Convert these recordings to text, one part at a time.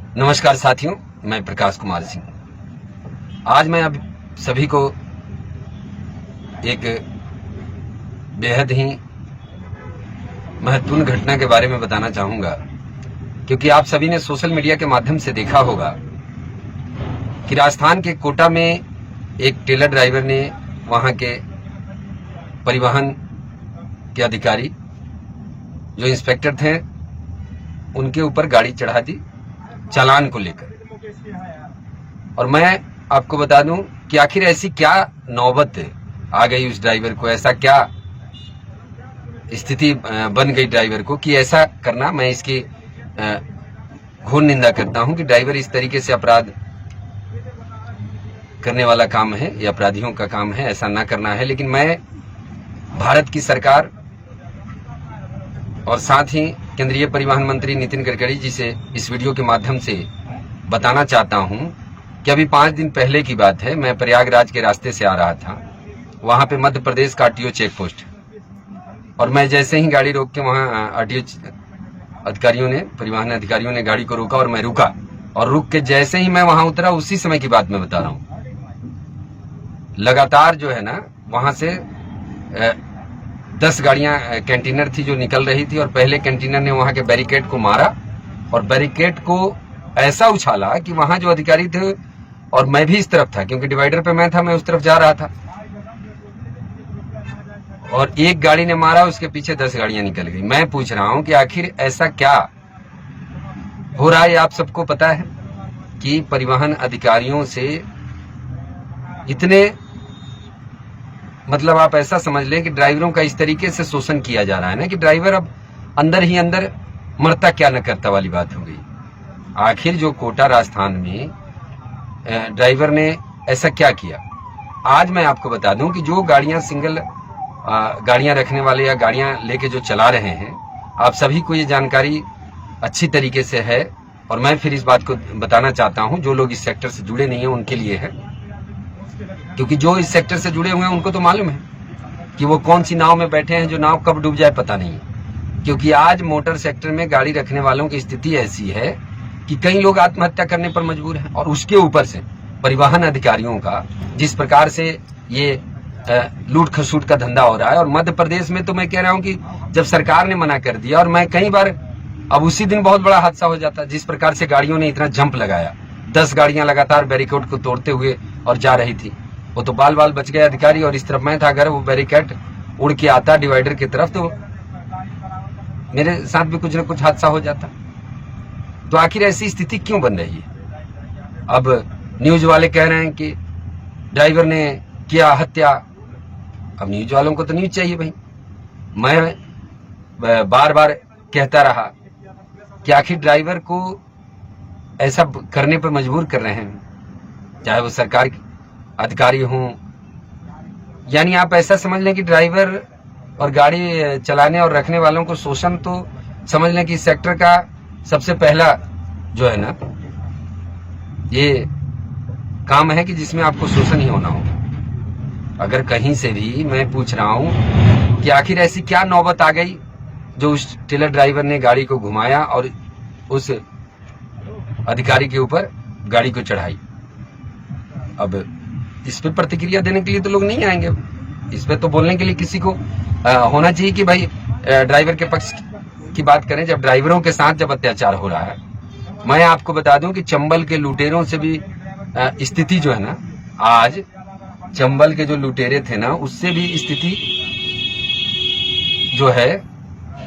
नमस्कार साथियों, मैं प्रकाश कुमार सिंह। आज मैं अब सभी को एक बेहद ही महत्वपूर्ण घटना के बारे में बताना चाहूंगा, क्योंकि आप सभी ने सोशल मीडिया के माध्यम से देखा होगा कि राजस्थान के कोटा में एक टेलर ड्राइवर ने वहां के परिवहन के अधिकारी जो इंस्पेक्टर थे उनके ऊपर गाड़ी चढ़ा दी चालान को लेकर। और मैं आपको बता दूं कि आखिर ऐसी क्या नौबत आ गई उस ड्राइवर को, ऐसा क्या स्थिति बन गई ड्राइवर को कि ऐसा करना। मैं इसकी घोर निंदा करता हूं कि ड्राइवर इस तरीके से अपराध करने वाला काम है, ये अपराधियों का काम है, ऐसा ना करना है। लेकिन मैं भारत की सरकार और साथ ही केंद्रीय परिवहन मंत्री नितिन गडकरी जी से इस वीडियो के माध्यम से बताना चाहता हूं कि अभी 5 दिन पहले की बात है, मैं प्रयागराज के रास्ते से आ रहा था। वहां पे मध्य प्रदेश का आरटीओ चेक पोस्ट, और मैं जैसे ही गाड़ी रोक के वहां आरटीओ अधिकारियों ने, परिवहन अधिकारियों ने गाड़ी को रोका और मैं रुका, और रुक के जैसे ही मैं वहां उतरा उसी समय की बात मैं बता रहा हूं, लगातार जो है ना वहां से 10 गाड़ियां कंटेनर थी जो निकल रही थी, और पहले कंटेनर ने वहां के बैरिकेड को मारा और बैरिकेड को ऐसा उछाला कि वहां जो अधिकारी थे, और मैं भी इस तरफ था क्योंकि डिवाइडर पे मैं था, मैं उस तरफ जा रहा था, और एक गाड़ी ने मारा, उसके पीछे 10 गाड़ियां निकल गई। मैं पूछ रहा हूं कि आखिर ऐसा क्या हो रहा है। आप सबको पता है कि परिवहन अधिकारियों से इतने, मतलब आप ऐसा समझ लें कि ड्राइवरों का इस तरीके से शोषण किया जा रहा है ना कि ड्राइवर अब अंदर ही अंदर मरता क्या न करता वाली बात हो गई। आखिर जो कोटा राजस्थान में ड्राइवर ने ऐसा क्या किया, आज मैं आपको बता दूं कि जो गाड़ियां सिंगल गाड़ियां रखने वाले या गाड़ियां लेके जो चला रहे हैं, आप सभी को ये जानकारी अच्छी तरीके से है, और मैं फिर इस बात को बताना चाहता हूं जो लोग इस सेक्टर से जुड़े नहीं है उनके लिए है, क्योंकि जो इस सेक्टर से जुड़े हुए हैं उनको तो मालूम है कि वो कौन सी नाव में बैठे हैं, जो नाव कब डूब जाए पता नहीं है। क्योंकि आज मोटर सेक्टर में गाड़ी रखने वालों की स्थिति ऐसी है कि कई लोग आत्महत्या करने पर मजबूर हैं, और उसके ऊपर से परिवहन अधिकारियों का जिस प्रकार से ये लूट खसूट का धंधा हो रहा है। और मध्य प्रदेश में तो मैं कह रहा हूं कि जब सरकार ने मना कर दिया, और मैं कई बार, अब उसी दिन बहुत बड़ा हादसा हो जाता, जिस प्रकार से गाड़ियों ने इतना जंप लगाया, 10 गाड़ियां लगातार बैरिकेड को तोड़ते हुए और जा रही थी, वो तो बाल बाल बच गए अधिकारी, और इस तरफ मैं था। अगर वो बैरिकेड उड़ के आता डिवाइडर की तरफ तो मेरे साथ भी कुछ न कुछ हादसा हो जाता। तो आखिर ऐसी स्थिति क्यों बन रही है। अब न्यूज वाले कह रहे हैं कि ड्राइवर ने किया हत्या। अब न्यूज वालों को तो न्यूज चाहिए भाई। मैं बार बार कहता रहा कि आखिर ड्राइवर को ऐसा करने पर मजबूर कर रहे हैं, चाहे वो सरकार अधिकारी हों, यानी आप ऐसा समझ लें कि ड्राइवर और गाड़ी चलाने और रखने वालों को शोषण, तो समझ लें कि इस सेक्टर का सबसे पहला जो है ना ये काम है कि जिसमें आपको शोषण ही होना हो। अगर कहीं से भी मैं पूछ रहा हूं कि आखिर ऐसी क्या नौबत आ गई जो उस टेलर ड्राइवर ने गाड़ी को घुमाया और उस अधिकारी के ऊपर गाड़ी को चढ़ाई। अब इस पे प्रतिक्रिया देने के लिए तो लोग नहीं आएंगे, इस पे तो बोलने के लिए किसी को होना चाहिए कि भाई ड्राइवर के पक्ष की बात करें। जब ड्राइवरों के साथ जब अत्याचार हो रहा है, मैं आपको बता दूं कि चंबल के लुटेरों से भी स्थिति जो है ना, आज चंबल के जो लुटेरे थे ना, उससे भी स्थिति जो है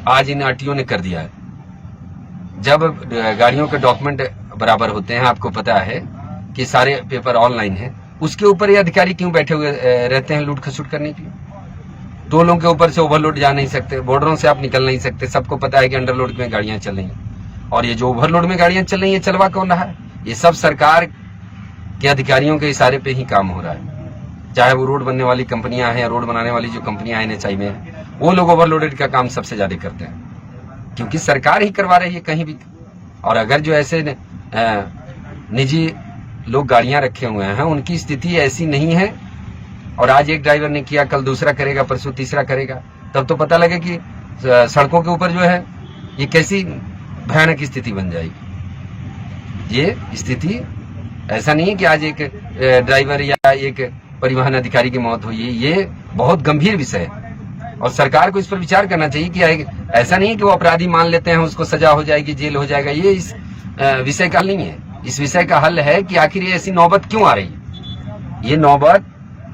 आज इन आरटीओ ने कर दिया है। जब गाड़ियों के डॉक्यूमेंट बराबर होते हैं, आपको पता है कि सारे पेपर ऑनलाइन है, उसके ऊपर ये अधिकारी क्यों बैठे हुए रहते हैं लूट खसूट करने के लिए। टोलों के ऊपर से ओवरलोड जा नहीं सकते, बॉर्डरों से आप निकल नहीं सकते, सबको पता है कि अंडरलोड में गाड़ियां चल रही हैं। और ये जो ओवरलोड में गाड़ियां चल रही हैं, चलवा कौन रहा है? ये सब सरकार के अधिकारियों के इशारे पे ही काम हो रहा है। चाहे वो रोड बनने वाली कंपनियां हैं, रोड बनाने वाली जो कंपनियां NHI में है, वो लोग ओवरलोडेड का काम सबसे ज्यादा करते हैं, क्योंकि सरकार ही करवा रही है कहीं भी। और अगर जो ऐसे निजी लोग गाड़ियां रखे हुए हैं, उनकी स्थिति ऐसी नहीं है, और आज एक ड्राइवर ने किया, कल दूसरा करेगा, परसों तीसरा करेगा, तब तो पता लगे कि सड़कों के ऊपर जो है ये कैसी भयानक स्थिति बन जाएगी। ये स्थिति ऐसा नहीं है कि आज एक ड्राइवर या एक परिवहन अधिकारी की मौत हुई है, ये बहुत गंभीर विषय है और सरकार को इस पर विचार करना चाहिए कि ऐसा नहीं है कि वो अपराधी मान लेते हैं, उसको सजा हो जाएगी, जेल हो जाएगा। ये इस विषय का नहीं है। इस विषय का हल है कि आखिर ये ऐसी नौबत क्यों आ रही है, ये नौबत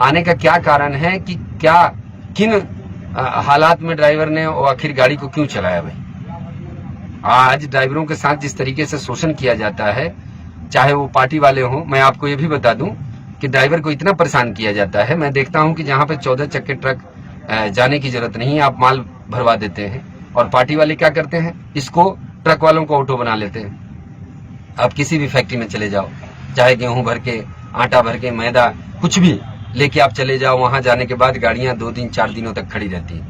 आने का क्या कारण है, कि क्या किन हालात में ड्राइवर ने आखिर गाड़ी को क्यों चलाया। भाई आज ड्राइवरों के साथ जिस तरीके से शोषण किया जाता है, चाहे वो पार्टी वाले हों, मैं आपको ये भी बता दूं कि ड्राइवर को इतना परेशान किया जाता है। मैं देखता हूं कि जहां पे 14 चक्के ट्रक जाने की जरूरत नहीं है, आप माल भरवा देते हैं और पार्टी वाले क्या करते हैं, इसको ट्रक वालों को ऑटो बना लेते हैं। आप किसी भी फैक्ट्री में चले जाओ, चाहे गेहूं भर के, आटा भर के, मैदा, कुछ भी लेके आप चले जाओ, वहां जाने के बाद गाड़ियां 2 दिन 4 दिनों तक खड़ी रहती है,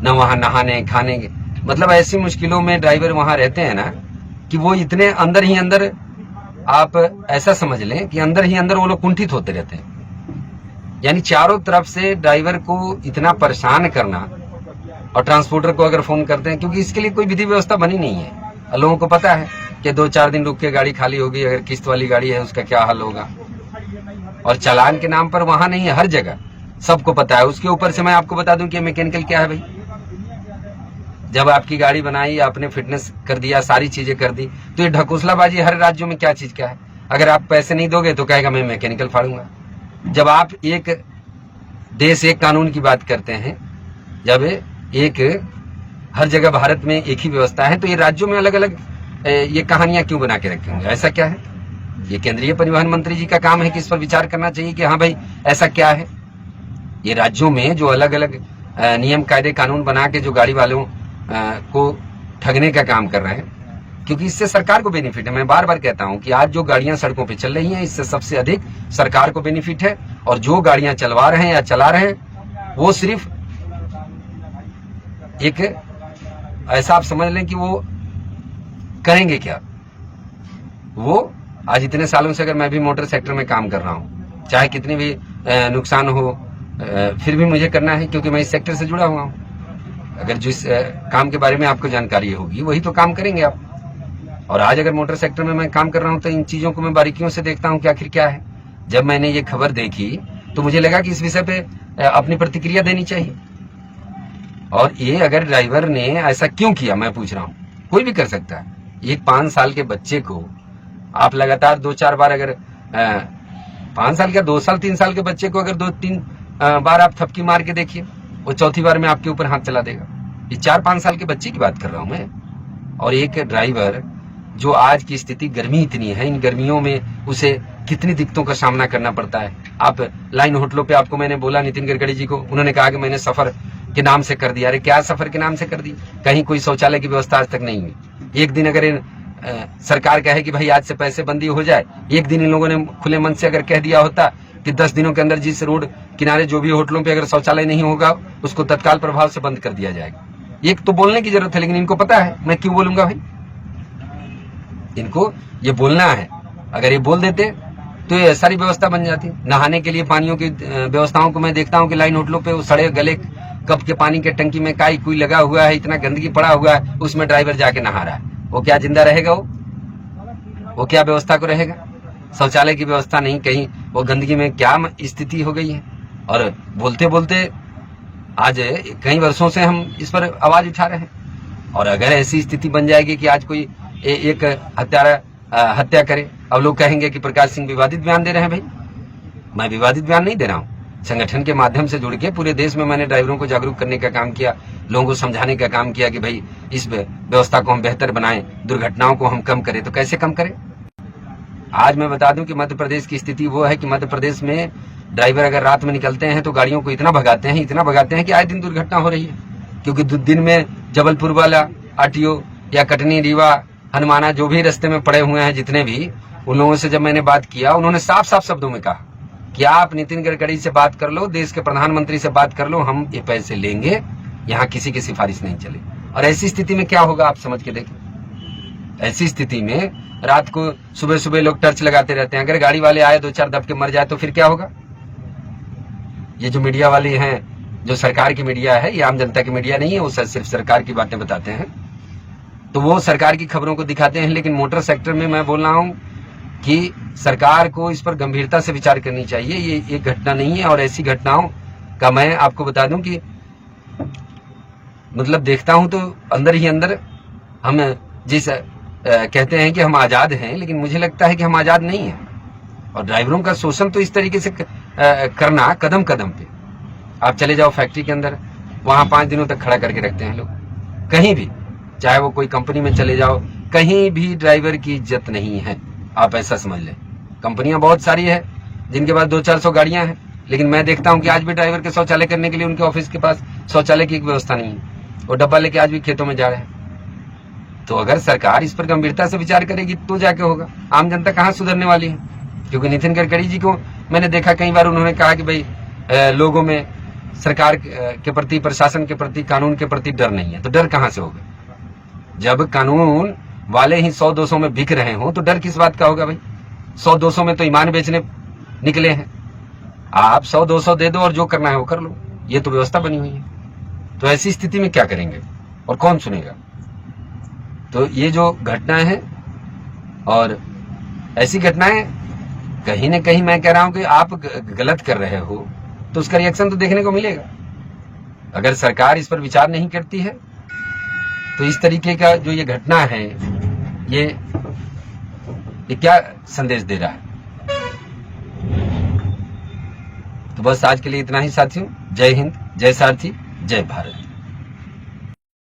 न वहां नहाने खाने, मतलब ऐसी मुश्किलों में ड्राइवर वहां रहते हैं ना कि वो इतने अंदर ही अंदर, आप ऐसा समझ लें कि अंदर ही अंदर वो लोग कुंठित होते रहते हैं। यानी चारों तरफ से ड्राइवर को इतना परेशान करना, और ट्रांसपोर्टर को अगर फोन करते हैं, क्योंकि इसके लिए कोई विधि व्यवस्था बनी नहीं है। लोगों को पता है कि 2-4 दिन रुक के गाड़ी खाली होगी, अगर किस्त वाली गाड़ी है उसका क्या हाल होगा। और चालान के नाम पर वहां नहीं है, हर जगह सबको पता है। उसके ऊपर से मैं आपको बता दूं कि मैकेनिकल क्या है भाई, जब आपकी गाड़ी बनाई, आपने फिटनेस कर दिया, सारी चीजें कर दी, तो ये ढकोसलाबाजी हर राज्यों में क्या चीज क्या है। अगर आप पैसे नहीं दोगे तो कहेगा मैं मैकेनिकल फाड़ूंगा। जब आप एक देश एक कानून की बात करते हैं, जब एक हर जगह भारत में एक ही व्यवस्था है, तो ये राज्यों में अलग अलग ये कहानियां क्यों बना के रखे होंगे, ऐसा क्या है। ये केंद्रीय परिवहन मंत्री जी का काम है कि इस पर विचार करना चाहिए कि हाँ भाई ऐसा क्या है। ये राज्यों में जो अलग अलग नियम कायदे कानून बना के जो गाड़ी वालों को ठगने का काम कर रहे हैं, क्योंकि इससे सरकार को बेनिफिट है। मैं बार बार कहता हूं कि आज जो गाड़ियां सड़कों पे चल रही हैं, इससे सबसे अधिक सरकार को बेनिफिट है, और जो गाड़ियां चलवा रहे हैं या चला रहे हैं, वो सिर्फ एक ऐसा आप समझ लें कि वो करेंगे क्या। वो आज इतने सालों से अगर मैं भी मोटर सेक्टर में काम कर रहा हूं, चाहे कितनी भी नुकसान हो, फिर भी मुझे करना है, क्योंकि मैं इस सेक्टर से जुड़ा हुआ हूं। अगर जिस काम के बारे में आपको जानकारी होगी वही तो काम करेंगे आप। और आज अगर मोटर सेक्टर में मैं काम कर रहा हूं तो इन चीजों को मैं बारीकियों से देखता हूं कि आखिर क्या है। जब मैंने ये खबर देखी तो मुझे लगा कि इस विषय पे अपनी प्रतिक्रिया देनी चाहिए। और ये अगर ड्राइवर ने ऐसा क्यों किया, मैं पूछ रहा हूं, कोई भी कर सकता है। एक 5 साल के बच्चे को आप लगातार 2-4 बार, अगर 5 साल का 2 साल 3 साल के बच्चे को अगर 2-3 बार आप थपकी मार के देखिए, वो चौथी बार में आपके ऊपर हाथ चला देगा। ये 4-5 साल के बच्चे की बात कर रहा हूं मैं। और एक ड्राइवर जो आज की स्थिति, गर्मी इतनी है, इन गर्मियों में उसे कितनी दिक्कतों का सामना करना पड़ता है। आप लाइन होटलों पे, आपको मैंने बोला नितिन गडकरी जी को, उन्होंने कहा कि मैंने सफर के नाम से कर दिया। अरे क्या सफर के नाम से कर दी, कहीं कोई शौचालय की व्यवस्था आज तक नहीं हुई। एक दिन अगर सरकार कहे कि भाई आज से पैसे बंदी हो जाए, एक दिन इन लोगों ने खुले मन से अगर कह दिया होता कि 10 दिनों के अंदर जिस रोड किनारे जो भी होटलों पे अगर शौचालय नहीं होगा उसको तत्काल प्रभाव से बंद कर दिया जाएगा। एक तो बोलने की जरूरत है, लेकिन इनको पता है मैं क्यों बोलूंगा भाई, इनको ये बोलना है। अगर ये बोल देते तो ये सारी व्यवस्था बन जाती। नहाने के लिए पानियों की व्यवस्थाओं को मैं देखता हूँ कि लाइन होटलों पे वो सड़े गले कप के पानी के टंकी में काई कुई लगा हुआ है, इतना गंदगी पड़ा हुआ है, उसमें ड्राइवर जाके नहा रहा है। वो क्या जिंदा रहेगा, वो क्या व्यवस्था को रहेगा। शौचालय की व्यवस्था नहीं, कहीं वो गंदगी में क्या स्थिति हो गई है। और बोलते बोलते आज कई वर्षों से हम इस पर आवाज उठा रहे हैं। और अगर ऐसी स्थिति बन जाएगी कि आज कोई एक हत्यारा हत्या करे, अब लोग कहेंगे कि प्रकाश सिंह विवादित बयान दे रहे हैं। भाई मैं विवादित बयान नहीं दे रहा हूँ। संगठन के माध्यम से जुड़ के पूरे देश में मैंने ड्राइवरों को जागरूक करने का काम किया, लोगों को समझाने का काम किया कि भाई इस व्यवस्था को हम बेहतर बनाएं, दुर्घटनाओं को हम कम करें। तो कैसे कम करें। आज मैं बता दूं कि मध्य प्रदेश की स्थिति वो है कि मध्य प्रदेश में ड्राइवर अगर रात में निकलते हैं तो गाड़ियों को इतना भगाते हैं कि आए दिन दुर्घटना हो रही है। क्योंकि दिन में जबलपुर वाला आरटीओ या कटनी, रीवा, हनुमाना जो भी रास्ते में पड़े हुए हैं, जितने भी, उन लोगों से जब मैंने बात किया, उन्होंने साफ साफ शब्दों में कहा कि आप नितिन गडकरी से बात कर लो, देश के प्रधानमंत्री से बात कर लो, हम ये पैसे लेंगे, यहाँ किसी की सिफारिश नहीं चले। और ऐसी स्थिति में क्या होगा आप समझ के देखिए। ऐसी स्थिति में रात को सुबह सुबह लोग टर्च लगाते रहते हैं, अगर गाड़ी वाले आए 2-4 दबके मर जाए तो फिर क्या होगा। ये जो मीडिया वाले हैं, जो सरकार की मीडिया है, ये आम जनता की मीडिया नहीं है, वो सिर्फ सरकार की बातें बताते हैं। तो वो सरकार की खबरों को दिखाते हैं, लेकिन मोटर सेक्टर में मैं बोल रहा हूं कि सरकार को इस पर गंभीरता से विचार करनी चाहिए। ये एक घटना नहीं है, और ऐसी घटनाओं का मैं आपको बता दूं कि मतलब देखता हूं तो अंदर ही अंदर हम जिस कहते हैं कि हम आजाद हैं, लेकिन मुझे लगता है कि हम आजाद नहीं हैं। और ड्राइवरों का शोषण तो इस तरीके से करना कदम कदम पे, आप चले जाओ फैक्ट्री के अंदर, वहां 5 दिनों तक खड़ा करके रखते हैं लोग। कहीं भी, चाहे वो कोई कंपनी में चले जाओ, कहीं भी ड्राइवर की इज्जत नहीं है, आप ऐसा समझ लें। कंपनियां बहुत सारी है जिनके पास 200-400 गाड़ियां हैं, लेकिन मैं देखता हूं कि आज भी ड्राइवर के शौचालय करने के लिए उनके ऑफिस के पास शौचालय की एक व्यवस्था नहीं है। वो डब्बा लेके आज भी खेतों में जा रहे हैं। तो अगर सरकार इस पर गंभीरता से विचार करेगी तो जाके होगा। आम जनता कहाँ सुधरने वाली है? क्योंकि नितिन गडकरी जी को मैंने देखा कई बार उन्होंने कहा कि भाई लोगों में सरकार के प्रति, प्रशासन के प्रति, कानून के प्रति डर नहीं है। तो डर कहां से होगा? जब कानून वाले ही 100-200 में बिक रहे हो तो डर किस बात का होगा भाई? 100-200 में तो ईमान बेचने निकले हैं। आप 100-200 दे दो और जो करना है वो कर लो, ये तो व्यवस्था बनी हुई है। तो ऐसी स्थिति में क्या करेंगे और कौन सुनेगा? तो ये जो घटना है, और ऐसी घटनाएं कहीं ना कहीं मैं कह रहा हूं कि आप गलत कर रहे हो तो उसका रिएक्शन तो देखने को मिलेगा। अगर सरकार इस पर विचार नहीं करती है तो इस तरीके का जो ये घटना है, ये क्या संदेश दे रहा है? तो बस आज के लिए इतना ही साथियों। जय हिंद, जय सारथी, जय भारत।